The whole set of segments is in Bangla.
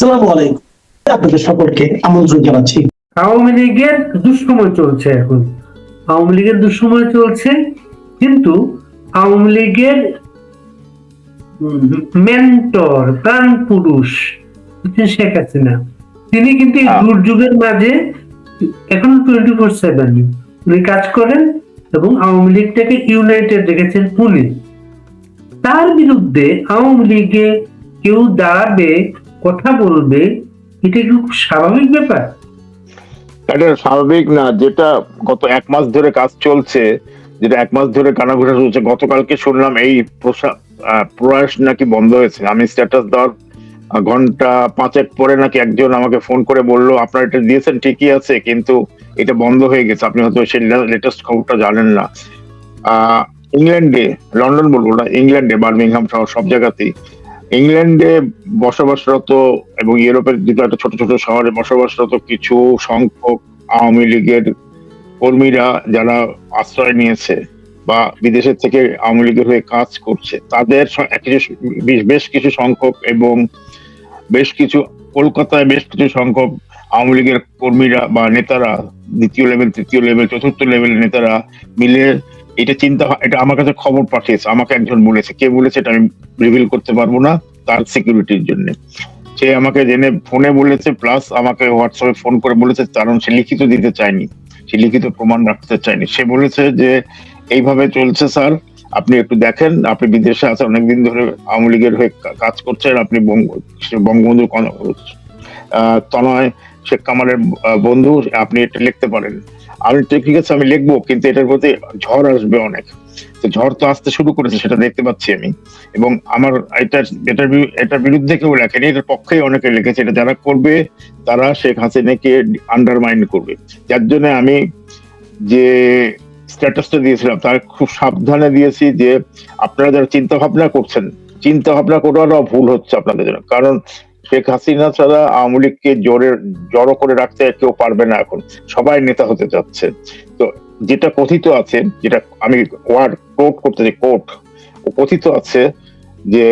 আসসালামু আলাইকুম। আপনাদের সকলকে আমন্ত্রণ জানাচ্ছি। আওয়ামী লীগের দুঃসময় চলছে এখন। আওয়ামী লীগের দুঃসময় চলছে, কিন্তু আওয়ামী লীগের মেন্টর, প্রাণ পুরুষ হচ্ছেন শেখ হাসিনা। তিনি কিন্তু এই দুর্যোগের মাঝে এখন 24/7 উনি কাজ করেন এবং আওয়ামী লীগটাকে ইউনাইটেড রেখেছেন উনি। তার বিরুদ্ধে আওয়ামী লীগে কেউ দাঁড়াবে, কথা বলবে, এটা কি খুব স্বাভাবিক ব্যাপার? এটা স্বাভাবিক না। যেটা গত 1 মাস ধরে কাজ চলছে, যেটা 1 মাস ধরে কানাঘুষা চলছে, গতকালকে শুনলাম এই প্রয়াস নাকি বন্ধ হয়েছে। আমি স্ট্যাটাস দেওয়ার ঘন্টা 5 পরে নাকি একজন আমাকে ফোন করে বললো, আপনারা এটা দিয়েছেন ঠিকই আছে, কিন্তু এটা বন্ধ হয়ে গেছে। আপনি হয়তো সেই লেটেস্ট খবরটা জানেন না। ইংল্যান্ডে, লন্ডন বলবো না, ইংল্যান্ডে বার্মিংহাম সহ সব জায়গাতেই, ইংল্যান্ডে বসবাসরত এবং ইউরোপের দুটো একটা ছোট ছোট শহরে বসবাসরত কিছু সংখ্যক আওয়ামী লীগের কর্মীরা যারা আশ্রয় নিয়েছে বা বিদেশের থেকে আওয়ামী লীগের হয়ে কাজ করছে, তাদের বেশ কিছু সংখ্যক এবং বেশ কিছু কলকাতায় বেশ কিছু সংখ্যক আওয়ামী লীগের কর্মীরা বা নেতারা, দ্বিতীয় লেভেল, তৃতীয় লেভেল, চতুর্থ লেভেলের নেতারা মিলে এটা আমার কাছে খবর পাঠিয়েছে। আমাকে একজন বলেছে, কে বলেছে এটা আমি রিভিল করতে পারবো না তার সিকিউরিটির জন্য। সে আমাকে জেনে ফোনে বলেছে, প্লাস আমাকে হোয়াটসঅ্যাপে ফোন করে বলেছে, কারণ সে লিখিত দিতে চায়নি, সে লিখিত প্রমাণ রাখতে চায়নি। সে বলেছে যে এইভাবে চলছে স্যার, আপনি একটু দেখেন, আপনি বিদেশে আছেন, অনেকদিন ধরে আওয়ামী লীগের হয়ে কাজ করছেন, আপনি বঙ্গবন্ধু তনয় শেখ কামালের বন্ধু, আপনি এটা লিখতে পারেন। আমি ঠিক আছে, আমি লিখবো, কিন্তু এটার প্রতি ঝড় আসবে অনেক। তো ঝড় তো আসতে শুরু করেছে, সেটা দেখতে পাচ্ছি আমি। এবং আমার এটার বিরুদ্ধে কেউ লেখেনি, এটার পক্ষে অনেকে লিখেছে। এটা যারা করবে তারা শেখ হাসিনাকে আন্ডারমাইন করবে। যার জন্য আমি যে স্ট্যাটাসটা দিয়েছিলাম তার খুব সাবধানে দিয়েছি যে আপনারা যারা চিন্তা ভাবনা করছেন, চিন্তা ভাবনা করাটাও ভুল হচ্ছে আপনাদের জন্য। কারণ শেখ হাসিনা ছাড়া আওয়ামী লীগকে জড়ো করে রাখতে কেউ পারবে না। এখন সবাই নেতা হতে যাচ্ছে। তো যেটা কথিত আছে, যেটা আমি ওয়ার্ড কোট করতেছি, কথিত আছে যে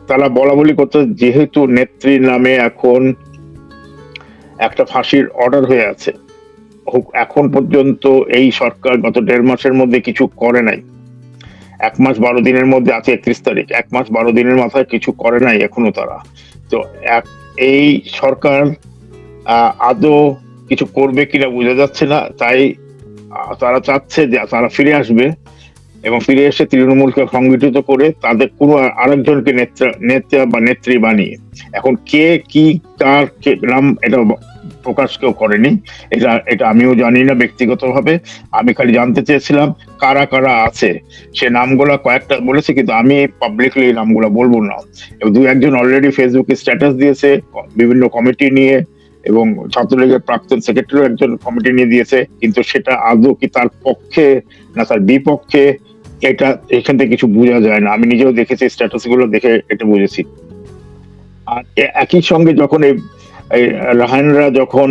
তারা বলা বলি করতে, যেহেতু নেত্রীর নামে এখন একটা ফাঁসির অর্ডার হয়ে আছে, এখন পর্যন্ত এই সরকার গত 1.5 মাসের মধ্যে কিছু করে নাই। 1 মাস 12 দিনের মধ্যে আছে 31 তারিখ, 1 মাস 12 দিনের মাথায় কিছু করে নাই এখনো তারা। তো এই সরকার আদৌ কিছু করবে কিনা বোঝা যাচ্ছে না। তাই তারা চাচ্ছে যে তারা ফিরে আসবে এবং ফিরে এসে তৃণমূলকে সংগঠিত করে তাদের কোনো আরেকজনকে নেতা বা নেত্রী বানিয়ে, এখন কে কি কার নাম এটা প্রকাশ কেউ করেনি। এটা আমিও জানি না ব্যক্তিগতভাবে। আমি খালি জানতে চেয়েছিলাম কারা কারা আছে। সে নামগুলা কয়েকটা বলেছে, কিন্তু আমি পাবলিকলি এই নামগুলা বলবো না। এবং 2-1 অলরেডি ফেসবুকে স্ট্যাটাস দিয়েছে বিভিন্ন কমিটি নিয়ে, এবং ছাত্রলীগের প্রাক্তন সেক্রেটারিও একজন কমিটি নিয়ে দিয়েছে, কিন্তু সেটা আদৌ কি তার পক্ষে না তার বিপক্ষে, এটা এখান থেকে কিছু বোঝা যায় না। আমি নিজেও দেখেছি, স্ট্যাটাস গুলো দেখে এটা বুঝেছি। আর একই সঙ্গে যখন এই রাহানরা যখন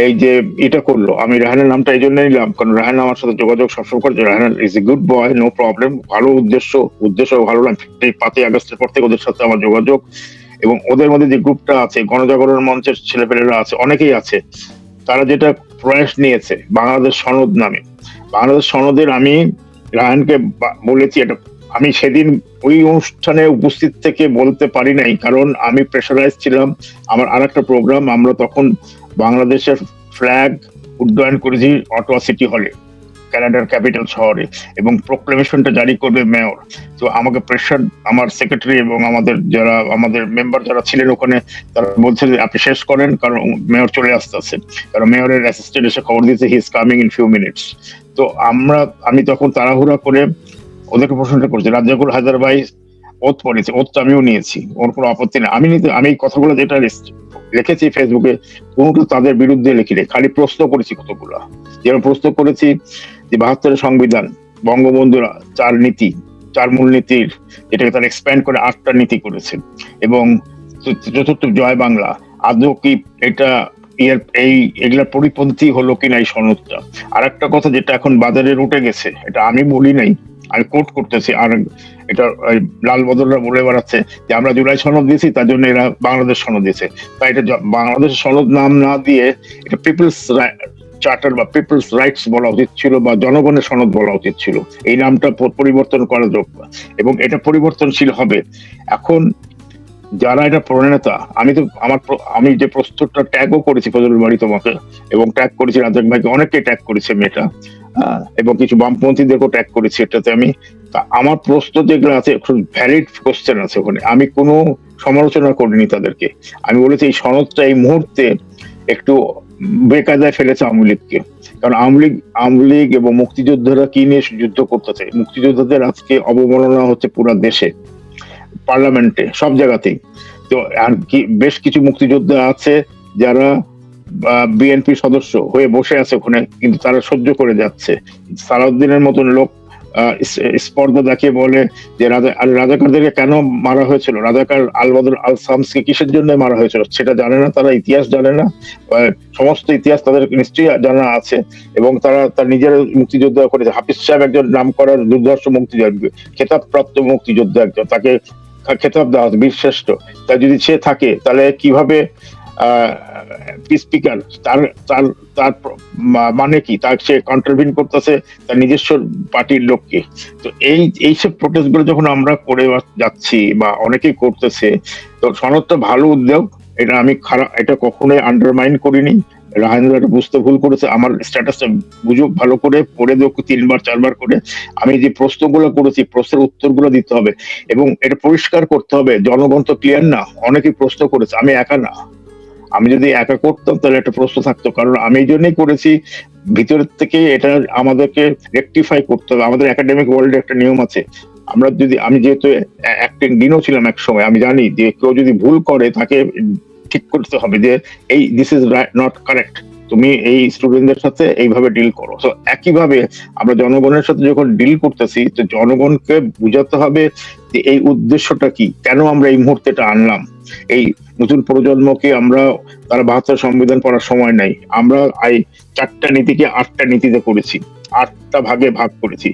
এই যে এটা করলো, আমি রাহানের নামটা এই জন্য নিলাম কারণ রাহান আমার সাথে যোগাযোগ সবসময় করে। Rahan is a good boy, no problem, ভালো উদ্দেশ্য ভালো না। এই 5ই আগস্টের পর থেকে ওদের সাথে আমার যোগাযোগ, এবং ওদের মধ্যে যে গ্রুপটা আছে, গণজাগরণ মঞ্চের ছেলেপেলেরা আছে, অনেকেই আছে। তারা যেটা প্রয়াস নিয়েছে বাংলাদেশ সনদ নামে, বাংলাদেশ সনদের আমি রাহানকে বলেছি, এটা আমি সেদিন ওই অনুষ্ঠানে উপস্থিত থেকে বলতে পারি নাই, কারণ আমি প্রেশারাইজ ছিলাম। আমার আরেকটা প্রোগ্রাম, আমরা তখন বাংলাদেশের ফ্ল্যাগ উড্ডয়ন করেছি অটোয়া সিটি হলে, কানাডার ক্যাপিটাল শহরে, এবং প্রোক্লেমেশনটা জারি করবে মেয়র। তো আমাকে প্রেশার, আমার সেক্রেটারি এবং আমাদের মেম্বার যারা ছিলেন ওখানে, তারা বলছে যে আপনি শেষ করেন, কারণ মেয়র চলে আসতেছে। কারণ মেয়রের অ্যাসিস্ট্যান্ট এসে খবর দিয়েছে he is coming in few minutes. তো আমি তখন তাড়াহুড়া করে ওদেরকে প্রশ্নটা করছি। রাজ্জাকুল হায়দার ভাই ওত পড়েছে, ওতটা আমিও নিয়েছি, ওর কোনো আপত্তি না। আমি কথাগুলো যেটা লিখেছি ফেসবুকে, কোনোটা তাদের বিরুদ্ধে লিখিনি, খালি প্রশ্ন করেছি কতগুলা। যেমন প্রশ্ন করেছি যে 72 সংবিধান, বঙ্গবন্ধুর 4 মূলনীতির, যেটাকে তারা এক্সপ্যান্ড করে 8টা নীতি করেছে, এবং 4th জয় বাংলা, আদৌ কি এটা এগুলার পরিপন্থী হলো কিনা এই সনদটা। আর একটা কথা যেটা এখন বাজারে উঠে গেছে, এটা আমি বলি নাই, আমি কোট করতেছি, আর এটা লাল বদলরা বলে বেড়াচ্ছে যে আমরা জুলাই সনদ দিয়েছি, তার জন্য এরা বাংলাদেশ সনদ দিয়েছে। তাই এটা বাংলাদেশ সনদ নাম না দিয়ে এটা পিপলস চার্টার বা পিপলস রাইটস বলা উচিত ছিল, বা জনগণের সনদ বলা উচিত ছিল। এই নামটা পরিবর্তন করা যোগ্য এবং এটা পরিবর্তনশীল হবে। এখন যারা এটা প্রণেতা, আমি যে প্রস্তুতটা ট্যাগও করেছি ফজলুল বাড়ি তোমাকে, এবং ট্যাগ করেছি রাজাক ভাইকে, অনেককে ট্যাগ করেছে মেয়েটা, এবং কিছু বামপন্থীদেরকেও ট্যাগ করেছি এটাতে আমি। তা আমার প্রশ্ন যেগুলো আছে ভ্যালিড কোশ্চেন আছে ওখানে, আমি কোনো সমালোচনা করিনি তাদেরকে। আমি বলেছি এই সনদটা এই মুহূর্তে একটু বেকায়দায় ফেলেছে আওয়ামী লীগকে। কারণ আওয়ামী লীগ এবং মুক্তিযোদ্ধারা কি নিয়ে যুদ্ধ করতেছে, মুক্তিযোদ্ধাদের আজকে অবমাননা হচ্ছে পুরো দেশে, পার্লামেন্টে, সব জায়গাতেই। তো আর কি বেশ কিছু মুক্তিযোদ্ধা আছে যারা বিএনপি সদস্য হয়ে বসে আছে ওখানে, কিন্তু তারা সহ্য করে যাচ্ছে। সালাউদ্দিনের মতন লোক স্পর্ধা দেখিয়ে বলে যে রাজাকারদেরকে কেন মারা হয়েছিল, রাজাকার আল-বদর আল-শামসকে কিসের জন্য মারা হয়েছিল সেটা জানে না তারা, ইতিহাস জানে না। সমস্ত ইতিহাস তাদের নিশ্চয়ই জানা আছে, এবং তারা তার নিজের মুক্তিযোদ্ধা করেছে। হাফিজ সাহেব একজন নাম করার দুর্ধর্ষ মুক্তিযোদ্ধা, খেতাবপ্রাপ্ত মুক্তিযোদ্ধা একজন, তাকে খেতাব দেওয়া হতো বীরশ্রেষ্ঠ। তা যদি সে থাকে তাহলে কিভাবে স্পিকার, তার তার তার মানে কি, তার সে কন্ট্রিবিউট করতেছে তার নিজস্ব পার্টির লোককে। তো এইসব প্রোটেস্ট গুলো যখন আমরা করে যাচ্ছি বা অনেকেই করতেছে, তো সনদটা ভালো উদ্যোগ, এটা আমি খারাপ, এটা কখনোই আন্ডারমাইন করিনি। রাহেন্দ্র এটা বুঝতে ভুল করেছে, আমার স্ট্যাটাসটা বুঝুক ভালো করে, পড়ে দেখ 3-4 করে। আমি যে প্রশ্নগুলো করেছি প্রশ্নের উত্তরগুলো দিতে হবে, এবং এটা পরিষ্কার করতে হবে। জনগণ তো ক্লিয়ার না, অনেকেই প্রশ্ন করেছে, আমি একা না। আমি যদি একা করতাম তাহলে একটা প্রশ্ন থাকতো, কারণ আমি এই জন্যই করেছি ভিতরের থেকে এটা আমাদেরকে রেকটিফাই করতে হবে। আমাদের একাডেমিক ওয়ার্ল্ডে একটা নিয়ম আছে, আমি যেহেতু অ্যাক্টিং ডিনও ছিলাম এক সময়, আমি জানি যে কেউ যদি ভুল করে তাকে ঠিক করতে হবে যে এই দিস ইজ নট কারেক্ট, তুমি এই স্টুডেন্টদের সাথে এইভাবে ডিল করো। তো একইভাবে আমরা জনগণের সাথে যখন ডিল করতেছি, তো জনগণকে বুঝাতে হবে যে এই উদ্দেশ্যটা কি, কেন আমরা এই মুহূর্তে এটা আনলাম। এই নতুন প্রজন্মকে আমরা, তারা 72 সংবিধান পড়ার সময় নাই, আমরা এই 4টা নীতিকে 8টা নীতিতে করেছি, 8টা ভাগে ভাগ করেছি।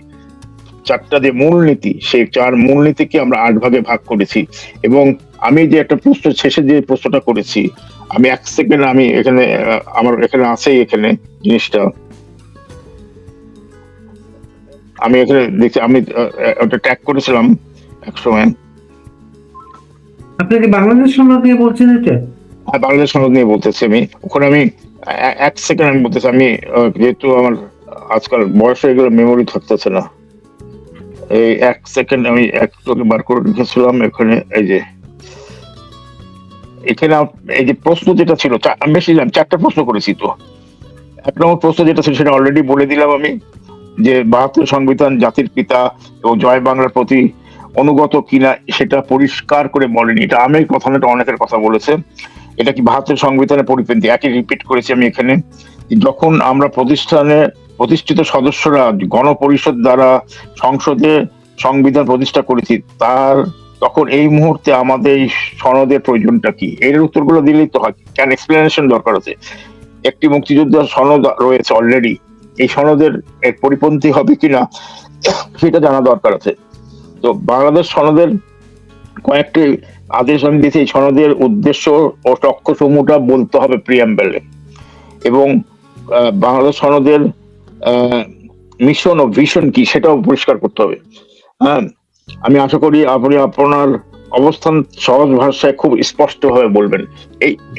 4টা যে মূলনীতি, সেই 4 মূলনীতিকে আমরা 8 ভাগে ভাগ করেছি। এবং আমি যে একটা প্রশ্ন শেষে যে প্রশ্নটা করেছি, আমি 1 সেকেন্ড, আমি এখানে আমার এখানে আছেই এখানে জিনিসটা, আমি এখানে দেখছি, আমি ওটা ট্যাগ করেছিলাম এক সময়। আপনি কি বাংলাদেশ সনদ নিয়ে বলছেন এটা? হ্যাঁ, বাংলাদেশ সনদ নিয়ে বলতেছি আমি। ওখানে আমি 1 সেকেন্ড আমি বলতেছি, আমি যেহেতু আমার আজকাল বয়স হয়ে গেলে মেমোরি থাকতেছে না, এই 1 সেকেন্ড আমি একটু বার করে রেখেছিলাম এখানে। এই যে এখানে এই যে প্রশ্ন যেটা ছিল, আমি বেশি 4টা প্রশ্ন করেছি। তো 1 নম্বর প্রশ্ন যেটা ছিল সেটা অলরেডি বলে দিলাম আমি, যে 72 সংবিধান জাতির পিতা এবং জয় বাংলার প্রতি অনুগত কিনা সেটা পরিষ্কার করে বলেনি। এটা আমি কথা না, অনেকের কথা বলেছে। এটা কি 72 সংবিধানের পরিপন্থী? একই রিপিট করেছি আমি এখানে। যখন আমরা প্রতিষ্ঠিত সদস্যরা গণপরিষদ দ্বারা সংসদে সংবিধান প্রতিষ্ঠা করেছি, তখন এই মুহূর্তে আমাদের এই সনদের প্রয়োজনটা কি, এর উত্তরগুলো দিলেই তো হয়। কেন এক্সপ্লেনেশন দরকার আছে? একটি মুক্তিযোদ্ধার সনদ রয়েছে অলরেডি, এই সনদের পরিপন্থী হবে কিনা সেটা জানা দরকার আছে। তো বাংলাদেশ সনদের কয়েকটি আদেশ আমি দিয়েছি, এই সনদের উদ্দেশ্য ও লক্ষ্য সমূহটা বলতে হবে প্রিয়াম্বেলে, এবং বাংলাদেশ সনদের মিশন ও ভিশন কি সেটাও পরিষ্কার করতে হবে। হ্যাঁ, আমি আশা করি আপনি আপনার অবস্থান সহজ ভাষায় খুব স্পষ্ট ভাবে বলবেন।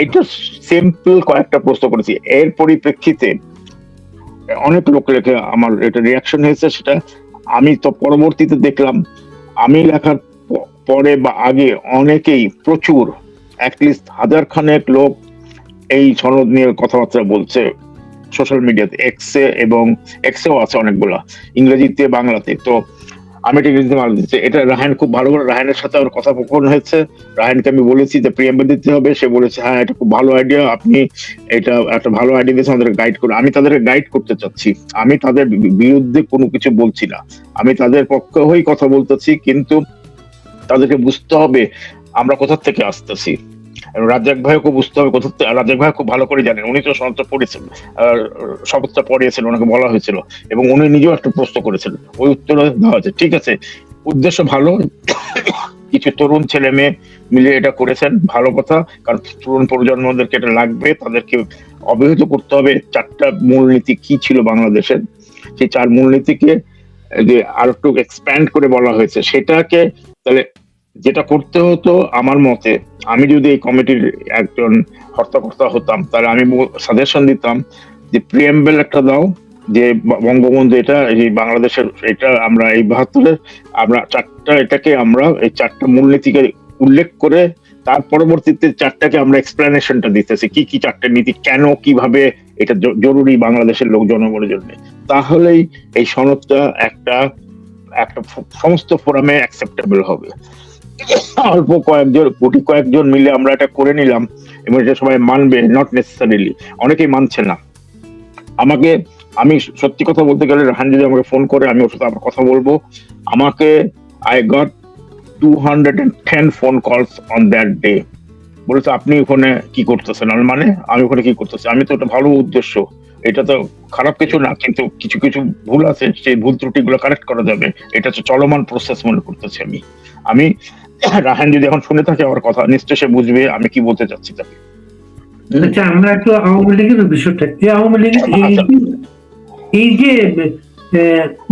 এইটা সিম্পল কয়েকটা প্রশ্ন করেছি, এর পরিপ্রেক্ষিতে অনেক লোক লেখে আমার এটা রিয়াকশন হয়েছে। সেটা আমি তো পরবর্তীতে দেখলাম, আমি লেখার পরে বা আগে অনেকেই, প্রচুর, অ্যাটলিস্ট 1000 খানেক লোক এই সনদ নিয়ে কথাবার্তা বলছে সোশ্যাল মিডিয়াতে, এবং এক্সেও আছে অনেকগুলা, ইংরেজিতে বাংলাতে। তো আমি এটা ইংরেজিতে মাল দিচ্ছি। এটা রাহান খুব ভালো করে, রাহানের সাথে আমার কথোপকথন হয়েছে। রাহানকে আমি বলেছি যে প্রিয়াম্বল দিতে হবে, সে বলেছে হ্যাঁ এটা খুব ভালো আইডিয়া, আপনি এটা একটা ভালো আইডিয়া দিয়েছেন, আমাদের গাইড করুন। আমি তাদেরকে গাইড করতে চাচ্ছি, আমি তাদের বিরুদ্ধে কোনো কিছু বলছি না, আমি তাদের পক্ষে হয়েই কথা বলতেছি। কিন্তু তাদেরকে বুঝতে হবে আমরা কোথা থেকে আসতেছি। রাজ্জাক ভাইকে বুঝতে হবে কোথা থেকে। রাজ্জাক ভাই খুব ভালো করে জানেন, উনি তো সনদটা পড়েছেন, শপথটা পড়িয়েছেন, ওনাকে বলা হয়েছিল, এবং উনি নিজেও একটা প্রশ্ন করেছেন, ওই উত্তর দেওয়া হয়েছে। ঠিক আছে, উদ্দেশ্য ভালো, কিছু তরুণ ছেলে মেয়ে মিলে এটা করেছেন, ভালো কথা। কারণ তরুণ প্রজন্মদেরকে এটা লাগবে, তাদেরকে অবহিত করতে হবে 4টা মূলনীতি কি ছিল বাংলাদেশের। সেই 4 মূলনীতিকে যে আর একটু এক্সপ্যান্ড করে বলা হয়েছে সেটাকে, তাহলে যেটা করতে হতো আমার মতে, আমি যদি এই কমিটির একজন হর্তাকর্তা হতাম, তাহলে আমি সাজেশন দিতাম যে প্রিএম্বল একটা দাও, যে বঙ্গবন্ধু এটা এই বাংলাদেশের এটা আমরা এই 72-এর আমরা 4টা এটাকে আমরা এই 4টা মূলনীতিকে উল্লেখ করে তার পরবর্তীতে 4টাকে আমরা এক্সপ্লেনেশনটা দিতেছি কি কি 4টা নীতি কেন কিভাবে এটা জরুরি বাংলাদেশের লোক জনগণের জন্য। তাহলেই এই সনদটা একটা একটা সমস্ত ফোরামে অ্যাকসেপ্টেবল হবে। অল্প কয়েকজন মিলে আমরা এটা করে নিলাম এবং এটা সবাই মানবে, নট নেসেসারিলি অনেকেই মানছে না। আমি সত্যি কথা বলতে গেলে রাহান যদি আমাকে ফোন করে আমি ওর সাথে আবার কথা বলবো। আমাকে I got 210 phone calls on that day, বলেছে আপনি ওখানে কি করতেছেন, মানে আমি ওখানে কি করতেছি, আমি তো এটা ভালো উদ্দেশ্য, এটা তো খারাপ কিছু না, কিন্তু কিছু কিছু ভুল আছে, সেই ভুল ত্রুটিগুলো কারেক্ট করা যাবে, এটা হচ্ছে চলমান প্রসেস মনে করতেছি আমি রাহান যদি এখন শুনে থাকে আমার কথা, নিশ্চয় সে বুঝবে আমি কি বলতে চাচ্ছি তাকে। আচ্ছা, আমরা একটু আওয়ামী লীগের বিষয়টা, আওয়ামী লীগের এই যে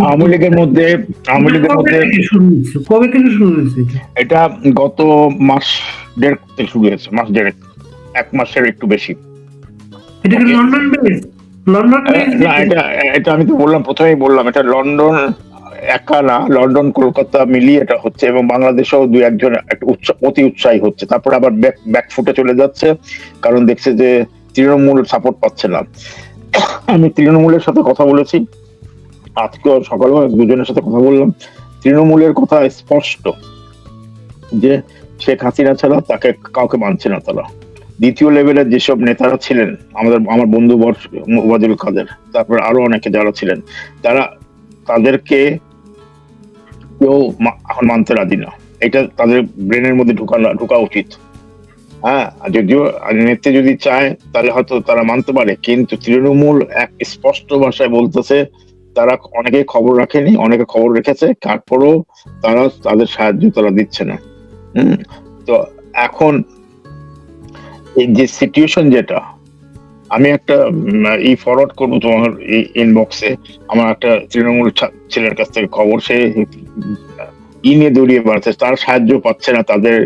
আওয়ামী লীগের মধ্যে কবে থেকে শুরু হয়েছে? এটা গত মাস দেড় থেকে শুরু হয়েছে, মাস দেড়েক, 1 মাসের একটু বেশি। এটা কি লন্ডন বেস? না, এটা আমি তো বললাম, প্রথমেই বললাম এটা লন্ডন একা না, লন্ডন কলকাতা মিলিয়ে এটা হচ্ছে, এবং বাংলাদেশেও 2-1 জন অতি উৎসাহী হচ্ছে, তারপরে আবার ব্যাকফুটে চলে যাচ্ছে, কারণ দেখছে যে তৃণমূল সাপোর্ট পাচ্ছে না। আমি তৃণমূলের সাথে কথা বলেছি, আজকে সকালেও 2 জনের সাথে কথা বললাম। তৃণমূলের কথা স্পষ্ট যে শেখ হাসিনা ছাড়া তাকে কাউকে মানছে না তারা। দ্বিতীয় লেভেলের যেসব নেতারা ছিলেন, আমার বন্ধু ওবায়দুল কাদের, তারপর আরো অনেকে যারা ছিলেন, তাদেরকে কেউ এখন মানতে রাজি না। এটা তাদের ব্রেনের মধ্যে ঢোকা উচিত। হ্যাঁ, যদিও নেত্রী যদি চায় তাহলে হয়তো তারা মানতে পারে, কিন্তু তৃণমূল এক স্পষ্ট ভাষায় বলতেছে তারা অনেকে খবর রাখেনি, অনেকে খবর রেখেছে, তারপরেও তাদের সাহায্য তারা দিচ্ছে না। তো এখন এই যে সিচুয়েশন, যেটা আমি একটা ফরওয়ার্ড করবো তোমার ইনবক্সে, আমার একটা তৃণমূল ছেলের কাছ থেকে খবর, সে নিয়ে দৌড়িয়ে বেড়াচ্ছে, তার সাহায্য পাচ্ছে না তাদের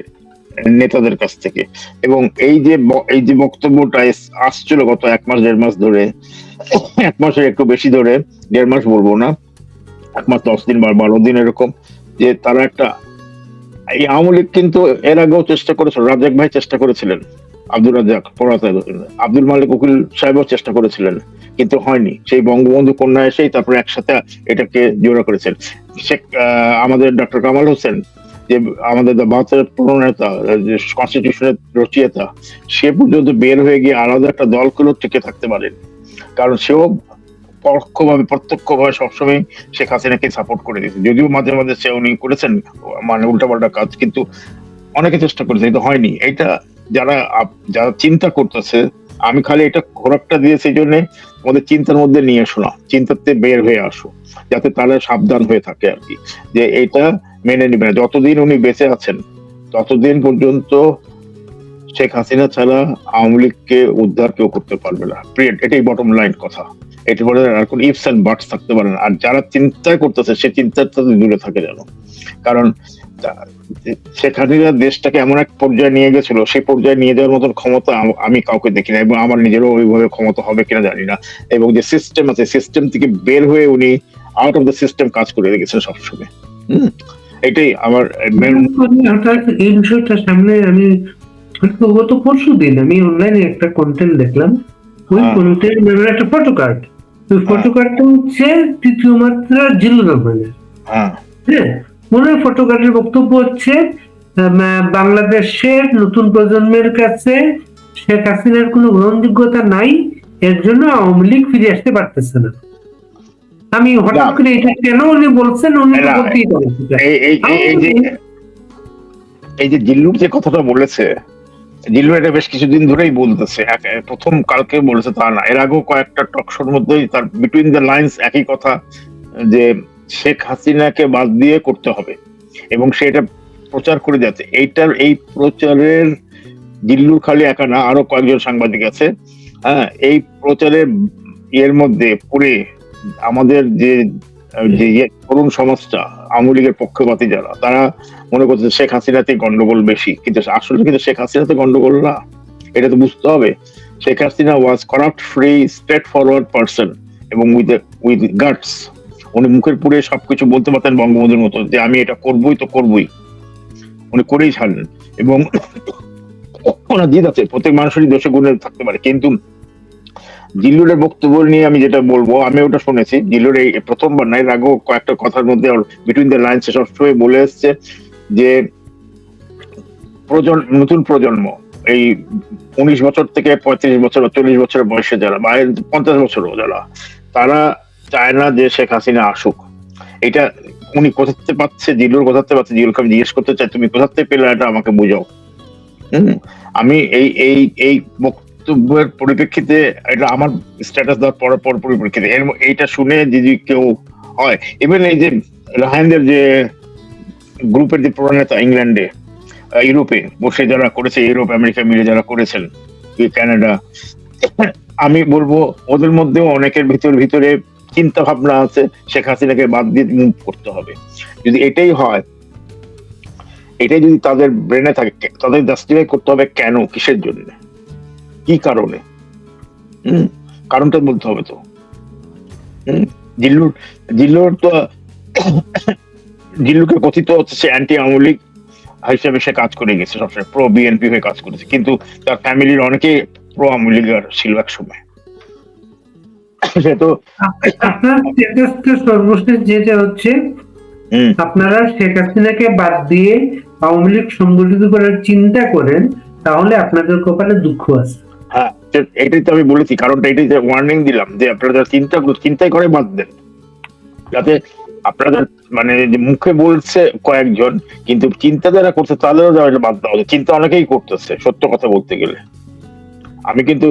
নেতাদের কাছ থেকে। এবং এই যে বক্তব্যটা আসছিল গত 1 মাস 1.5 মাস ধরে, 1 মাসের একটু বেশি ধরে, 1.5 মাস বলবো না, 1 মাস 10 দিন বা 12 দিন এরকম, যে তারা একটা, এই আওয়ামী লীগ কিন্তু এর আগেও চেষ্টা করেছিল, রাজাক ভাই চেষ্টা করেছিলেন, আব্দুর রাজাক, আব্দুল মালিক উকিল সাহেবও চেষ্টা করেছিলেন, কিন্তু হয়নি। সেই বঙ্গবন্ধু কন্যা এসেই তারপরে একসাথে এটাকে জোড়া করেছেন। আমাদের ডক্টর কামাল হোসেন, যে আমাদের 72-এর প্রণেতা, কনস্টিটিউশনের রচয়িতা, সে পর্যন্ত বের হয়ে গিয়ে আলাদা একটা দলগুলো টিকে থাকতে পারেন, কারণ সেও প্রত্যক্ষভাবে সবসময় শেখ হাসিনাকে সাপোর্ট করে দিয়েছে, যদিও মাঝে মাঝে সে উনি করেছেন মানে উল্টাপাল্টা কাজ, কিন্তু অনেকে চেষ্টা করেছে, কিন্তু হয়নি। এটা যারা চিন্তা করতেছে, আমি খালি এটা খোরাকটা দিয়েছি এই জন্য আমাদের চিন্তার মধ্যে নিয়ে এসো না, চিন্তাতে বের হয়ে আসো, যাতে তারা সাবধান হয়ে থাকে আর কি, যে এটা মেনে নিবে না। যতদিন উনি বেঁচে আছেন ততদিন পর্যন্ত শেখ হাসিনা ছাড়া আওয়ামী লীগকে উদ্ধার কেউ করতে পারবে না, এটাই বটম লাইন কথা। এটা বলে আর কোন ইফস এন্ড বাটস থাকতে পারে না। আর যারা চিন্তা করতেছে সে চিন্তার সাথে দূরে থাকে যেন, কারণ শেখ হাসিনা দেশটাকে এমন এক পর্যায়ে নিয়ে গেছিল, সেই পর্যায়ে নিয়ে যাওয়ার মতন ক্ষমতা আমি কাউকে দেখি না, এবং আমার নিজেরও ওইভাবে ক্ষমতা হবে কিনা জানি না। এবং যে সিস্টেম আছে, সিস্টেম থেকে বের হয়ে উনি আউট অফ দ্য সিস্টেম কাজ করে রেখেছেন সবসময়। এটাই আমার এই বিষয়টা সামনে আমি গত পরশু দিন আমি অনলাইনে একটা কন্টেন্ট দেখলাম, ওই কন্টেন্ট একটা ফটো কার্ড, ওই ফটো কার্ডটা হচ্ছে 3য় মাত্রা জিল্লুর রহমানের। হ্যাঁ, মনে হয় ফটো কার্ডের বক্তব্য হচ্ছে বাংলাদেশের নতুন প্রজন্মের কাছে শেখ হাসিনার কোনো গ্রহণযোগ্যতা নাই, এর জন্য আওয়ামী লীগ ফিরে আসতে পারতেছে না। আমি হঠাৎ করে এটা কেন উনি বলছেন, উনি বলতেই পারেন। এই যে জিল্লুর যে কথাটা বলেছে, জিল্লু এটা বেশ কিছুদিন ধরেই বলতেছে, প্রথম কালকে বলেছে তা না, এর আগেও কয়েকটা টকশোর মধ্যেই তার বিটুইন দ্য লাইন্স একই কথা, যে শেখ হাসিনাকে বাদ দিয়ে করতে হবে, এবং সে এটা প্রচার করে যাচ্ছে। এই প্রচারের দিল্লুর খালি একা না, আরো কয়েকজন সাংবাদিক আছে। হ্যাঁ, এই প্রচারের এর মধ্যে পড়ে আমাদের যে তরুণ সমাজটা, আওয়ামী লীগের পক্ষপাতী যারা, তারা মনে করছে শেখ হাসিনাতে গন্ডগোল বেশি, কিন্তু আসলে কিন্তু শেখ হাসিনাতে গন্ডগোল না। এটা তো বুঝতে হবে। Sheikh Hasina was corrupt free straightforward person এবং উইথ গাটস। উনি মুখের পুরে সবকিছু বলতে পারতেন বঙ্গবন্ধুর মতো, যে আমি এটা করবই তো করবই, উনি করেই ছাড়লেন। এবং ওনার জিদ আছে, প্রত্যেক মানুষেরই দোষে গুণে থাকতে পারে, কিন্তু জিল্লুরের বক্তব্য নিয়ে আমি যেটা বলবো, আমি ওটা শুনেছি। জিল্লুর এই প্রথমবার নাই, এর আগেও কয়েকটা কথার মধ্যে বিটুইন দ্য লাইনস সবসময় বলে এসছে যে নতুন প্রজন্ম, এই 19 বছর থেকে 35 বছর 40 বছরের বয়সে যারা, বা 50 বছরও যারা, তারা চায় না যে শেখ হাসিনা আসুক। এটা উনি কোথাতে পাচ্ছে, জিল্লুর কোথাতে পাচ্ছে, জিল্লুরকে আমি জিজ্ঞেস করতে চাই, তুমি কোথাতে পেলে এটা আমাকে বোঝাও। আমি এই বক্তব্যের পরিপ্রেক্ষিতে, এটা আমার স্ট্যাটাস দেওয়ার পর পরিপ্রেক্ষিতে এইটা শুনে যদি কেউ হয়, ইভেন এই যে রাহানদের যে গ্রুপের যে প্রণেতা ইংল্যান্ডে, ইউরোপে বসে যারা করেছে, ইউরোপ আমেরিকা মিলে যারা করেছেন, কানাডা, আমি বলবো ওদের মধ্যেও অনেকের ভিতরে চিন্তা ভাবনা আছে শেখ হাসিনাকে বাদ দিয়ে মুভ করতে হবে। যদি এটাই হয়, এটাই যদি তাদের ব্রেনে থাকে, তাদের জাস্টিফাই করতে হবে কেন, কিসের জন্য, কি কারণে, কারণটা বলতে হবে তো। জিল্লুর তো জিল্লুকে কথিত হচ্ছে সে অ্যান্টি আওয়ামী লীগ হিসেবে সে কাজ করে গেছে, সবসময় প্রো বিএনপি হয়ে কাজ করেছে, কিন্তু তার ফ্যামিলির অনেকে প্রো আওয়ামী লীগের ছিল এক সময়। সে তো আপনার স্ট্যাটাসটা সর্বশেষ যেটা হচ্ছে, আপনারা শেখ হাসিনাকে বাদ দিয়ে আওয়ামী লীগ সংগঠিত করার চিন্তা করেন, তাহলে আপনাদের কপালে দুঃখ আছে। হ্যাঁ, এটাই তো আমি বলেছি, কারণটা এটাই যে ওয়ার্নিং দিলাম যে আপনারা চিন্তাই করে বাদ দেন, যাতে আপনাদের মানে যে মুখে বলছে কয়েকজন, কিন্তু চিন্তা যারা করছে তাদেরও বাদ দেওয়া হবে। চিন্তা অনেকেই করতেছে, সত্য কথা বলতে গেলে। আমি কিন্তু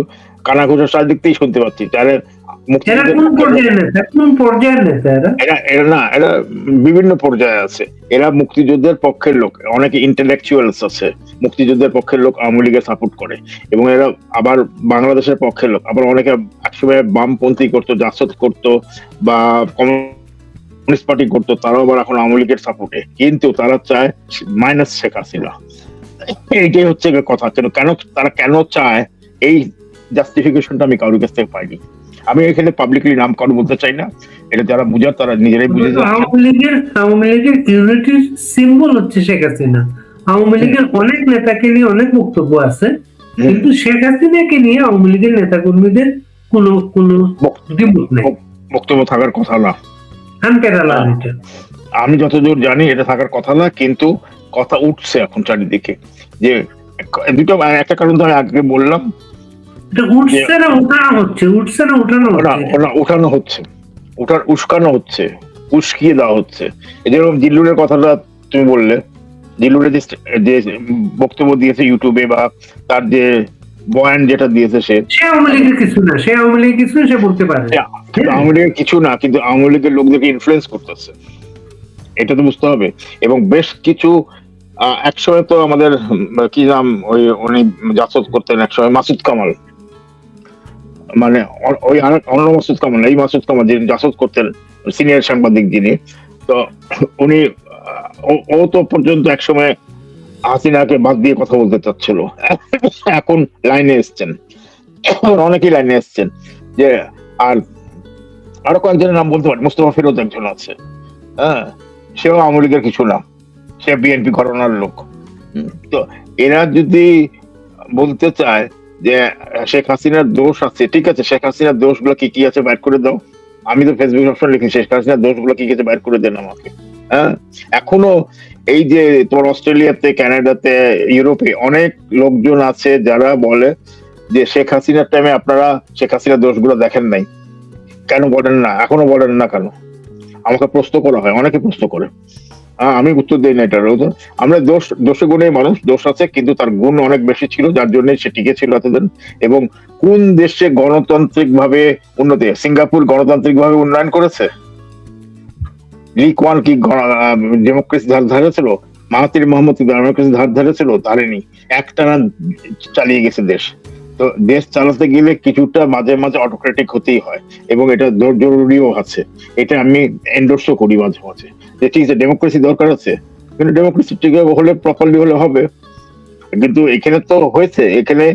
কানাঘুষা চারদিক থেকেই শুনতে পাচ্ছি, তারা এরা বিভিন্ন পর্যায়ে আছে। এরা মুক্তিযুদ্ধের পক্ষের লোক, অনেকে ইন্টেলেকচুয়ালস আছে, মুক্তিযুদ্ধের পক্ষের লোক আওয়ামী লীগের সাপোর্ট করে, এবং এরা আবার বাংলাদেশের পক্ষের লোক, আবার অনেকে একসময় বামপন্থী করতো, জাসদ করতো, বা কমিউনিস্ট পার্টি করতো, তারাও আবার এখন আওয়ামী লীগের সাপোর্টে, কিন্তু তারা চায় মাইনাস শেখ হাসিনা। এইটাই হচ্ছে কথা। কেন তারা কেন চায়, এই জাস্টিফিকেশনটা আমি কারোর কাছ থেকে পাইনি। আমি এখানে পাবলিকলি নাম কারো বলতে চাই না, এটা যারা বুঝার তারা নিজেরাই বুঝে যায়। আওয়ামী লীগের ইউনিটির সিম্বল হচ্ছে শেখ হাসিনা। আওয়ামী লীগের অনেক নেতাকে নিয়ে অনেক বক্তব্য আছে, কিন্তু শেখ হাসিনাকে নিয়ে আওয়ামী লীগের নেতা কর্মীদের কোনো দ্বিমত নেই, বক্তব্য থাকার কথা না। আমি যতদূর জানি এটা থাকার কথা না, কিন্তু কথা উঠছে এখন চারিদিকে, যে দুটো একটা কারণ তো আমি আগে বললাম, উঠানো হচ্ছে, উস্কানো হচ্ছে, উস্কিয়ে দেওয়া হচ্ছে। যেরকম জিল্লুরের কথাটা তুমি বললে, জিল্লুরের যে বক্তব্য দিয়েছে ইউটিউবে, বা তার যে বয়ান যেটা দিয়েছে, সে আওয়ামী লীগের কিছু না, সে আওয়ামী লীগের কিছু সে বলতে পারে, আওয়ামী লীগের কিছু না, কিন্তু আওয়ামী লীগের লোকদেরকে ইনফ্লুয়েন্স করতেছে, এটা তো বুঝতে হবে। এবং বেশ কিছু একসময় তো আমাদের কি নাম, উনি জাসদ করতেন একসময়, মাসুদ কামাল, মানে ওই অন্য মাসুদ কামাল, এই মাসুদ কামাল যিনি জাসদ করতেন, সিনিয়র সাংবাদিক যিনি, তো উনি ও তো পর্যন্ত একসময় হাসিনাকে বাদ দিয়ে কথা বলতে চাচ্ছিল, এখন লাইনে এসছেন, অনেকেই লাইনে এসছেন, যে আর আরো কয়েকজনের নাম বলতে পারি, মুস্তফা ফিরোজ একজন আছে, হ্যাঁ, সেও আওয়ামী লীগের কিছু না, সে বিএনপি ঘরানার লোক। তো এরা যদি বলতে চায় যে শেখ হাসিনার দোষ আছে, ঠিক আছে, শেখ হাসিনার দোষগুলো কি কি আছে বাইর করে দাও। আমি তো ফেসবুক অপশন লিখি, শেখ হাসিনার দোষগুলো কি কি আছে বাইর করে দেন আমাকে। হ্যাঁ, এখনো এই যে তোমার অস্ট্রেলিয়াতে, কানাডাতে, ইউরোপে অনেক লোকজন আছে যারা বলে যে শেখ হাসিনার টাইমে আপনারা শেখ হাসিনার দোষগুলো দেখেন নাই, কেন বলেন না, এখনো বলেন না কেন? আমাকে প্রশ্ন করা হয়, অনেকে প্রশ্ন করে, আমি উত্তর দিই না এটার। আমরা দোষে গুণে মানুষ, দোষ আছে, কিন্তু তার গুণ অনেক বেশি ছিল, যার জন্য সে টিকে ছিল এতদিন। এবং কোন দেশে গণতান্ত্রিক ভাবে উন্নতি, সিঙ্গাপুর গণতান্ত্রিক ভাবে উন্নয়ন করেছে, লিক ওয়ান কি ডেমোক্রেসি ধার ধারেছিল? মাহাতির মোহাম্মদ কি ডেমোক্রেসি ধার ধারেছিল? ধারেনি। একটানা চালিয়ে গেছে দেশ। তো দেশ চালাতে গেলে কিছুটা মাঝে মাঝে অটোক্রেটিক হতেই হয়, এবং এটা জরুরিও আছে। এটা আমি এন্ডোর্সও করি মাঝে মাঝে, যে ঠিক আছে ডেমোক্রেসি দরকার আছে, কিন্তু ডেমোক্রেসি ঠিক হলে প্রপারলি হলে হবে। কিন্তু এখানে তো হয়েছে, এখানে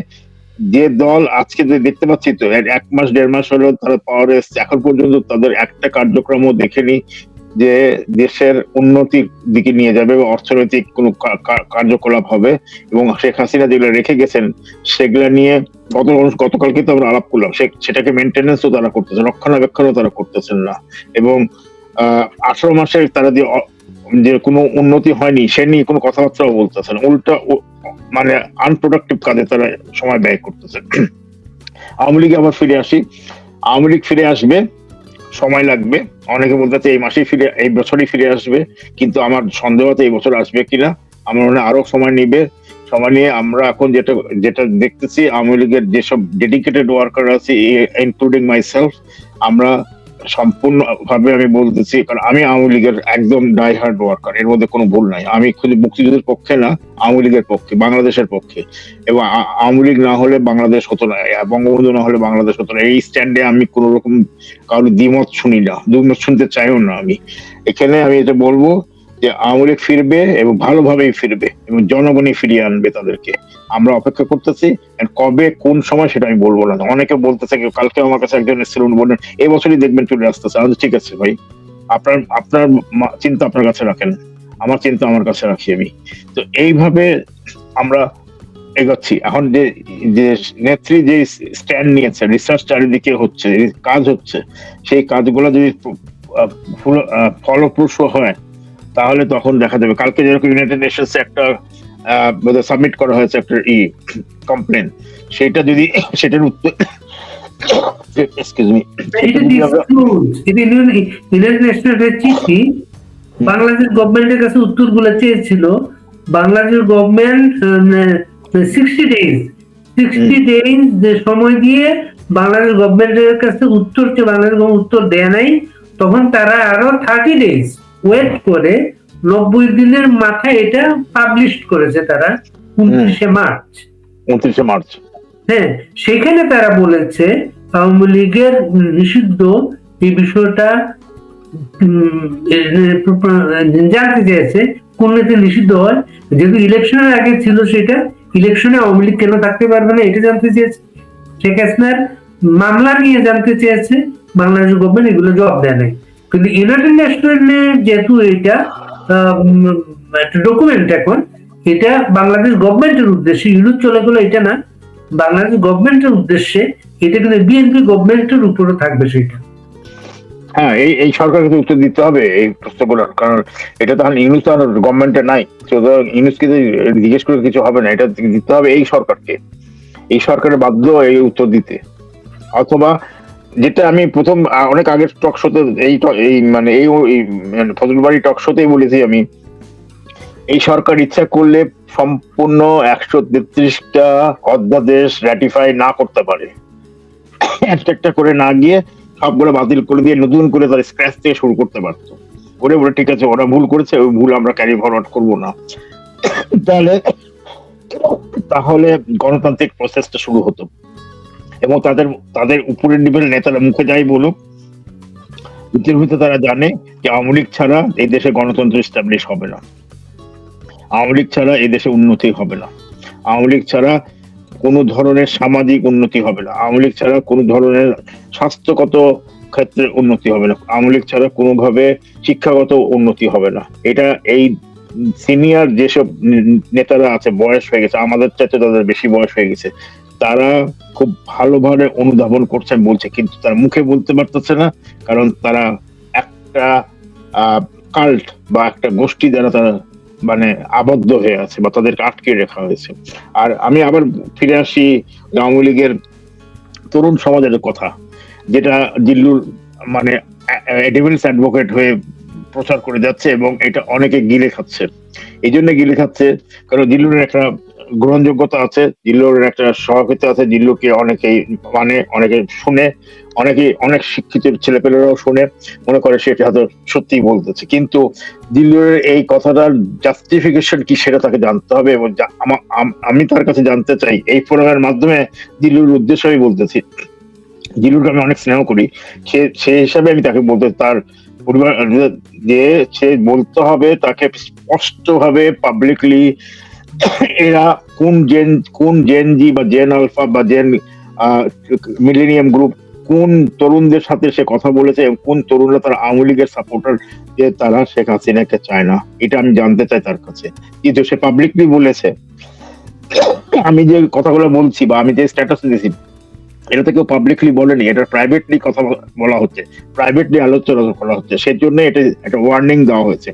যে দল আজকে যে দেখতে পাচ্ছি, তো 1 মাস 1.5 মাস হলো তারা পাওয়ারে এসছে, এখন পর্যন্ত তাদের একটা কার্যক্রমও দেখেনি যে দেশের উন্নতির দিকে নিয়ে যাবে বা অর্থনৈতিক কোনো কার্যকলাপ হবে। এবং শেখ হাসিনা যেগুলো রেখে গেছেন সেগুলা নিয়ে গতকালকে তো আমরা আলাপ করলাম, সেটাকে মেনটেনেন্সও তারা করতেছেন, রক্ষণাবেক্ষণও তারা করতেছেন না। এবং 18 মাসে তারা যে কোনো উন্নতি হয়নি সে নিয়ে কোনো কথাবার্তাও বলতেছেন, উল্টা মানে আনপ্রোডাক্টিভ কাজে তারা সময় ব্যয় করতেছে। আওয়ামী লীগে আবার ফিরে আসি, আওয়ামী লীগ ফিরে আসবে, সময় লাগবে। অনেকে বলতেছে এই বছরই ফিরে আসবে, কিন্তু আমার সন্দেহ আছে এই বছর আসবে কিনা। আমার মনে হয় আরো সময় নিবে। সময় নিয়ে আমরা এখন যেটা দেখতেছি, আওয়ামী লীগের যেসব ডেডিকেটেড ওয়ার্কার আছে, ইনক্লুডিং মাইসেলফ, আমরা সম্পূর্ণ ভাবে আমি বলতেছি, কারণ আমি আওয়ামী লীগের একদম ডাই হার্ড ওয়ার্কার, এর মধ্যে কোনো ভুল নাই। আমি শুধু মুক্তিযুদ্ধের পক্ষে না, আওয়ামী লীগের পক্ষে, বাংলাদেশের পক্ষে। এবং আওয়ামী লীগ না হলে বাংলাদেশ হতো না, বঙ্গবন্ধু না হলে বাংলাদেশ হতো না। এই স্ট্যান্ডে আমি কোন রকম কারোর দ্বিমত শুনি না, দ্বিমত শুনতে চাইও না। আমি এখানে এটা বলবো যে আওয়ামী লীগ ফিরবে এবং ভালোভাবেই ফিরবে, এবং জনগণই ফিরিয়ে আনবে তাদেরকে। আমরা অপেক্ষা করতেছি, কবে কোন সময় সেটা আমি বলবো না। অনেকে বলতেছে, কালকে আমার কাছে একজন এসেছিলেন, বললেন এই বছরই দেখবেন চলে আসতেছে। আমি ঠিক আছে ভাই, আপনার চিন্তা আপনার কাছে রাখেন, আমার চিন্তা আমার কাছে রাখি আমি। তো এইভাবে আমরা এগোচ্ছি। এখন যে নেত্রী যে স্ট্যান্ড নিয়েছে, রিসার্চ চারিদিকে হচ্ছে, কাজ হচ্ছে, সেই কাজগুলো যদি ফলপ্রসূ হয় তাহলে তখন দেখা যাবে। কালকে যেরকম ইউনাইটেড নেশনস একটা সাবমিট করা হয়েছে একটা কমপ্লেন, সেটা যদি সেটার উত্তর চিঠি বাংলাদেশ গভর্নমেন্টের কাছে উত্তরগুলো চেয়েছিল। বাংলাদেশ গভর্নমেন্ট 60 ডেজ যে সময় দিয়ে বাংলাদেশ গভর্নমেন্টের কাছে উত্তর চেয়ে বাংলাদেশ উত্তর দেয় নাই। তখন তারা আরো 30 ডেজ ওয়েট করে 90 দিনের মাথায় এটা পাবলিশ করেছে তারা 29শে মার্চ। হ্যাঁ, সেখানে তারা বলেছে আওয়ামী লীগের নিষিদ্ধ এই বিষয়টা জানতে চেয়েছে কোন নীতি নিষিদ্ধ হয়, যেহেতু ইলেকশনের আগে ছিল, সেটা ইলেকশনে আওয়ামী লীগ কেন থাকতে পারবে না এটা জানতে চেয়েছে। শেখ হাসিনার মামলা নিয়ে জানতে চেয়েছে। বাংলাদেশ গভর্নমেন্ট এগুলো জবাব দেয় নাই। কিন্তু ইউনাইটেড নেশনে যেহেতু এটা একটা ডকুমেন্ট, এখন এটা বাংলাদেশ গভর্নমেন্টের উদ্দেশ্যে, ইউরোপ চলে গেলো এটা না, বাংলাদেশ গভর্নমেন্টের উদ্দেশ্যে এটা, কিন্তু বিএনপি গভর্নমেন্টের উপরে থাকবে সেটা। হ্যাঁ, এই সরকারকে উত্তর দিতে হবে এই প্রশ্নগুলোর, কারণ এটা তো ইউনুস আর গভর্নমেন্টে নাই। ইউনুসকে জিজ্ঞেস করে কিছু হবে না, এটা দিতে হবে এই সরকারকে। এই সরকারের বাধ্য এই উত্তর দিতে। অথবা যেটা আমি প্রথম অনেক আগের টক শোতে ফজলবাড়ি টক শোতেই বলেছি, আমি এই সরকার ইচ্ছা করলে সম্পূর্ণ 133টা অধ্যাদেশ রাটিফাই না করতে পারে, একটা করে না গিয়ে সবগুলো বাতিল করে দিয়ে নতুন করে তার স্ক্র্যাচ থেকে শুরু করতে পারতো। ওরে বলে ঠিক আছে, ওরা ভুল করেছে, ওই ভুল আমরা ক্যারি ফরওয়ার্ড করবো না। তাহলে গণতান্ত্রিক প্রসেসটা শুরু হতো, এবং তাদের উপরের লেভেল নেতারা মুখে যাই বলুক, ভিতরে ভিতরে তারা জানে যে আওয়ামী লীগ ছাড়া এই দেশে গণতন্ত্র এস্টাবলিশ হবে না, আওয়ামী লীগ ছাড়া এই দেশে উন্নতি হবে না, আওয়ামী লীগ ছাড়া কোনো ধরনের সামাজিক উন্নতি হবে না, আওয়ামী লীগ ছাড়া কোনো ধরনের স্বাস্থ্যগত ক্ষেত্রে উন্নতি হবে না, আওয়ামী লীগ ছাড়া কোনোভাবে শিক্ষাগত উন্নতি হবে না। এটা এই সিনিয়র যেসব নেতারা আছে, বয়স হয়ে গেছে, আমাদের চাইতে তাদের বেশি বয়স হয়ে গেছে, তারা খুব ভালোভাবে অনুধাবন করছেন, বলছে, কিন্তু তারা মুখে বলতে পারতেছে না, কারণ তারা একটা কাল্ট বা একটা গোষ্ঠী দ্বারা তারা আবদ্ধ হয়ে আছে বা তাদেরকে আটকে রাখা হয়েছে। আর আমি আবার ফিরে আসি আওয়ামী লীগের তরুণ সমাজের কথা, যেটা জিল্লুর ডেভিলস অ্যাডভোকেট হয়ে প্রচার করে যাচ্ছে, এবং এটা অনেকে গিলে খাচ্ছে। এই জন্য গিলে খাচ্ছে কারণ জিল্লুরের একটা গ্রহণযোগ্যতা আছে, জিল্লুরের একটা সভাপতি আছে, জিল্লুকে অনেকে অনেকে শুনে, অনেক শিক্ষিত ছেলেপেলেরাও শুনে মনে করে সেটা হয়তো সত্যিই বলতেছে, কিন্তু দিলুরের এই কথাটার জাস্টিফিকেশন কি সেটা তাকে জানতে হবে, এবং আমি তার কাছে জানতে চাই এই ফোরামের মাধ্যমে। দিলুর উদ্দেশ্য আমি বলতেছি, দিলুরকে আমি অনেক স্নেহ করি, সে হিসাবে আমি তাকে বলতে, তার পরিবার যে সে বলতে হবে তাকে স্পষ্টভাবে পাবলিকলি এরা কোন জেন জি বা জেন আলফা বা জেন মিলেনিয়াম গ্রুপ, কোন তরুণদের সাথে সে কথা বলেছে এবং কোন তরুণরা তার আওয়ামী লীগের সাপোর্টার, যে তারা শেখ হাসিনাকে চায় না, এটা আমি জানতে চাই তার কাছে। কিন্তু সে পাবলিকলি বলেছে, আমি যে কথাগুলো বলছি বা আমি যে স্ট্যাটাস দিয়েছি এটা তো কেউ পাবলিকলি বলেনি, এটা প্রাইভেটলি কথা বলা হচ্ছে, প্রাইভেটলি আলোচনা করা হচ্ছে, সেজন্য এটা একটা ওয়ার্নিং দেওয়া হয়েছে।